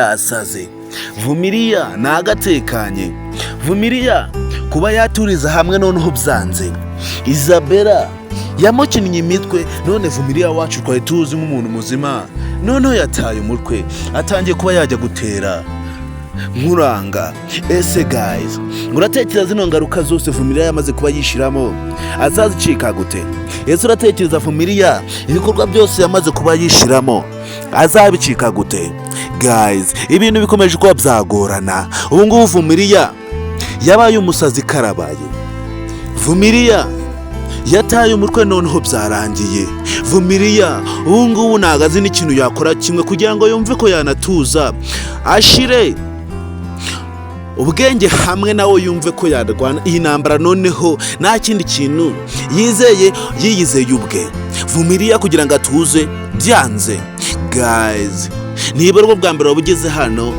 yasaze. Vumilia nagatekanye. Vumilia kuba yaturiza hamwe noneho byanze. Isabella yamukinnye imitwe, none Vumilia wacu twari tuzi nk'umuntu muzima, noneho yataye umutwe atangiye kuba yajya gutera Nkuranga. Ese guys, uratekereza zino ngaruka zose Vumilia yamaze kuba yishiramo azazicika gute? Ese uratekereza Vumilia ibikorwa byose yamaze kuba yishiramo azabicika gute? Guys, ibintu bikomeje kuba byagorana. Ubu ngubu Vumilia yabaye umusazi karabaye. Vumilia yataye umutwe noneho byarangiye. Vumilia ubu ngubu nagazi n'ikintu yakora kimwe kugira ngo yumve ko yanatuza, ashire ubwenge hamwe nawe yumve ko yarwana iyi ntambara, noneho nta kindi kintu yiyizeye ubwe. Vumilia kugira ngo atuze byanze. Guys, niba rwo bwa mbere wabugeze hano,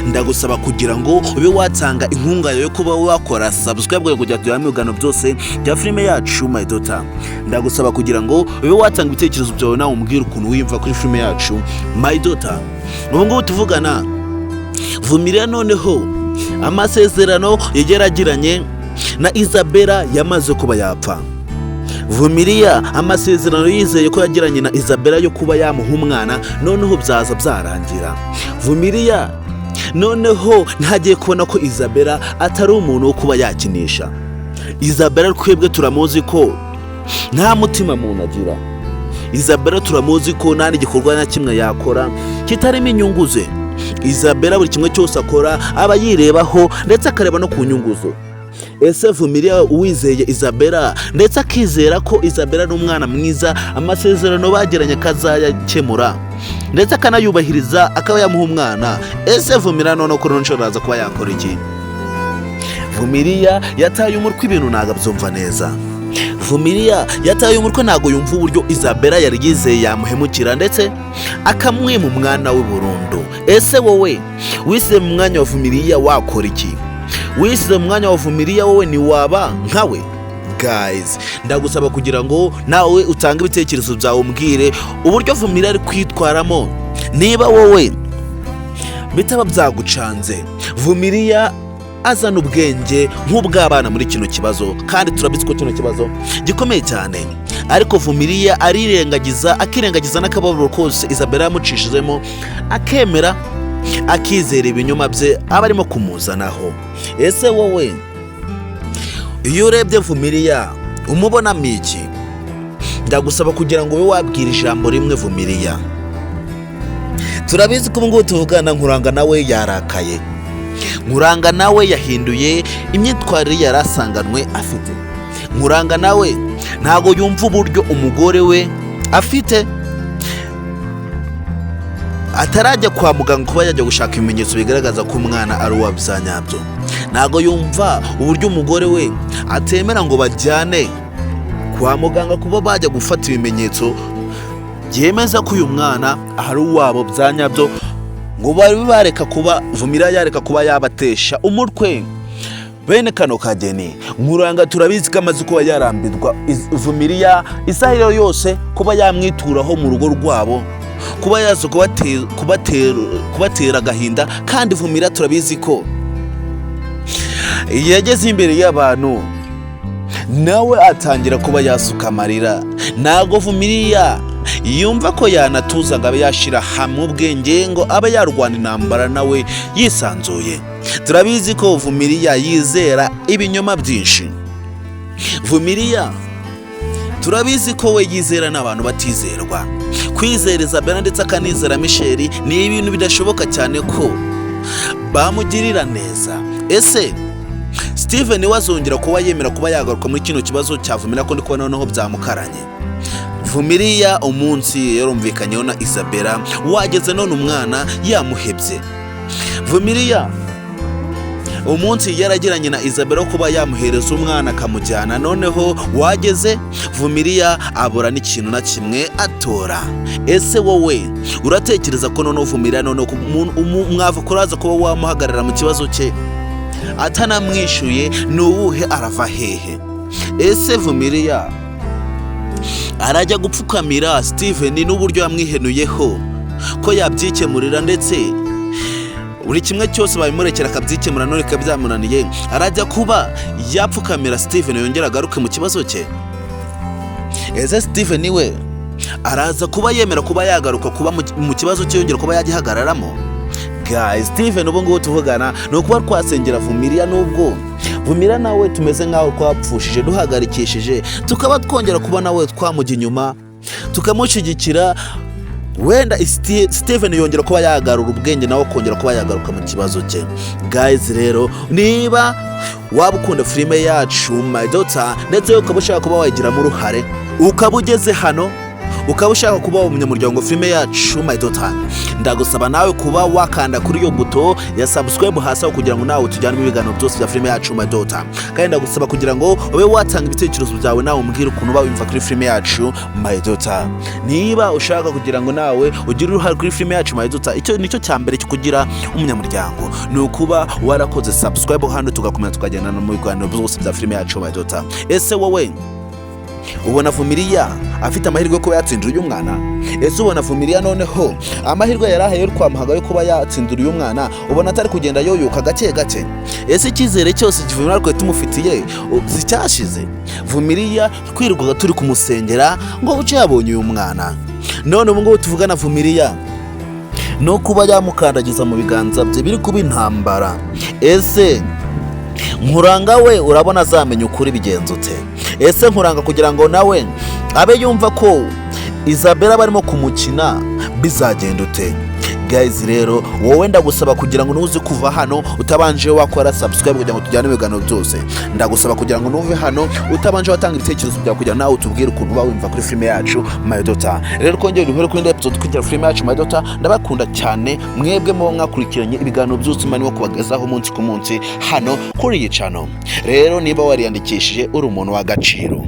ndagusaba kugira ngo ube watanga inkunga yo kuba wakora subscribe kugira ngo ibigano byose bya filime yacu My Daughter. Ndagusaba kugira ngo ube watanga ibitekerezo byawe nawe umbwira ukuntu wiyumva kuri filime yacu My Daughter. Ubu ngubu tuvugana Vumilia noneho amasezerano yageragiranye na Isabella yamaze kuba yapfa. Vumilia amasezerano yizeye ko yagiranye na Isabella yo kuba yamuha umwana noneho byaza byarangira. Vumilia noneho ntagiye kubona ko Isabella atari umuntu wo kuba yakinisha. Isabella twebwe turamuzi ko nta mutima muntu agira. Isabella turamuzi ko nta n'igikorwa na kimwe yakora kitarimo inyungu ze. Isabella buri kimwe cyose akora aba yirebaho ndetse akareba no ku nyungu ze. Ese Vumilia uwizeye Isabella ndetse akizera ko Isabella ari umwana mwiza, amasezerano bagiranye kazayakemura ndetse akanayubahiriza akaba yamuha umwana, ese Vumilia none ko nshobora kuba yakora iki? Vumilia yataye umutwe ibintu ntago abyumva neza. Vumilia yataye umutwe ntago yumva uburyo Isabella yari yizeye yamuhemukira ndetse akamwima umwana we burundu. Ese wowe wise mu mwanya wa Vumilia wakora iki? Wisize mu mwanya wa Vumilia wowe ni waba nkawe? Guys, ndagusaba kugira ngo nawe utange ibitekerezo byawe umbwire uburyo Vumilia ari kwitwaramo, niba wowe bitaba byagucanze. Vumilia azana ubwenge nk'ubw'abana muri kino kibazo, kandi turabizi ko kino kibazo gikomeye cyane, ariko Vumilia akirengagiza n'akababaro kose Isabella yamucishijemo, akemera akizera ibinyoma bye aba arimo kumuzanaho. Ese wowe iyo urebye Vumilia umubonamo iki? Ndagusaba kugira ngo ube wabwira ijambo rimwe Vumilia. Turabizi ko ubu ngubu tuvugana Nkuranga nawe yarakaye. Nkuranga nawe yahinduye imyitwarire yarasanganwe afite. Nkuranga nawe ntago yumva uburyo umugore we afite atarajya kwa muganga kuba yajya gushaka ibimenyetso bigaragaza ko umwana ari uwabyanyabyo. Ntago yumva uburyo umugore we atemera ngo bajyane kwa muganga kuba bajya gufata ibimenyetso byemeza ko uyu mwana ari uwabo byanyabyo, ngo bari bareka kuba Vumilia yareka kuba yabatesha umutwe bene kano kageni. Nkuranga turabizi ko amaze kuba yarambirwa Vumilia isahiro yose kuba yamwituraho mu rugo rwabo, kuba yazo kubatera agahinda, kandi Vumilia turabizi ko yageze imbere y'abantu nawe atangira kuba yasuka amarira. Ntago Vumilia yumva ko yanatuza ngo abe yashira hamwe ubwenge ngo abe yarwana intambara nawe yisanzuye. Turabizi ko Vumilia yizera ibinyoma byinshi. Vumilia turabizi ko we yizera n'abantu batizerwa. Kwizera Isabella ndetse akanizera Michel ni ibintu bidashoboka cyane ko bamugirira neza. Ese Steven wazongera kuba yemera kuba yagaruka muri kino kibazo cya Vumilia ko ndiko noneho byamukaranye? Vumilia umunsi yarumvikanyeho na Isabella wageze none umwana yamuhebye. Vumilia umunsi yaragiranye na Isabella kuba yamuhereza umwana akamujyana, noneho wageze Vumilia abura n'ikintu na kimwe atora. Ese wowe uratekereza ko noneho Vumilia noneho umwavu kuraza kuba wamuhagarara mu kibazo cye atanamwishuye n'uwuhe arava hehe? Ese Vumilia arajya gupfukamira Steven n'uburyo yamwihenuyeho ko yabyikemurira ndetse buri kimwe cyose babimurekera akabyikemura none byamunaniye arajya kuba yapfukamira Steven yongera agaruke mu kibazo cye. Ese Steven we araza kuba yemera kuba yagaruka kuba mu kibazo cye yongera kuba yagihagararamo? Guys, Steven ubu ngubu tuvugana no kuba twasengera Vumilia, nubwo Vumilia nawe tumeze nkaho twapfushije duhagarikishije, tukaba twongera kuba nawe twamujya inyuma tukamushyigikira, wenda Steven yongera kuba yagarura ubwenge nawe kongera kuba yagaruka mu kibazo cye. Guys, rero niba waba ukunda filime yacu My Daughter ndetse ukaba ushaka kuba wayigiramo uruhare, ukaba ugeze hano ukaba ushaka kuba umunyamuryango filime yacu My Daughter, ndagusaba nawe kuba wakanda kuri iyo buto ya subscribe hasi kugira ngo nawe tujyane mu biganiro byose bya filime yacu My Daughter. Kandi ndagusaba kugira ngo ube watanga ibitekerezo byawe nawe umbwire ukuntu bawumva kuri filime yacu My Daughter. Niba ushaka kugira ngo nawe ugire uruhare kuri filime yacu My Daughter, icyo nicyo cyambere cyo kugira umunyamuryango, ni ukuba warakoze subscribe hano tugakomeza tukagendana mu biganiro byose bya filime yacu My Daughter. Ese wowe ubona Vumilia afite amahirwe yo kuba yatsindira uyu mwana? Ese ubona Vumilia noneho amahirwe yarahaye yo kwamuhaga yo kuba yatsindira uyu mwana ubona atari kugenda yoyoka gake gake? Ese icyizere cyose Vumilia twe tumufitiye zicyashize? Vumilia twirirwaga turi kumusengera ngo uce yabonye uyu mwana, none ubu ngubu tuvugana Vumilia no kuba yamukandagiza mu biganza bye biri kuba intambara. Ese Nkuranga we urabona azamenya ukuri bigenze ute? Ese Nkuranga kugira ngo nawe abe yumva ko Isabella barimo kumukina bizagenda ute? Guys, rero wowe ndagusaba kugira ngo nuze kuva hano utabanje wakora subscribe kugira ngo tujyane ibiganiro byose. Ndagusaba kugira ngo nuve hano utabanje watanga ibitekerezo byawe kugira nawe utubwire ukuntu bawumva kuri filime yacu My Daughter. Rero kongera uruhare kuri episode kugira filime yacu My Daughter, ndabakunda cyane mwebwe mo mwakurikiranye ibiganiro byose manimo kubagezaho umunsi ku munsi hano kuri iyi channel. Rero niba wariyandikishije uri umuntu w'agaciro.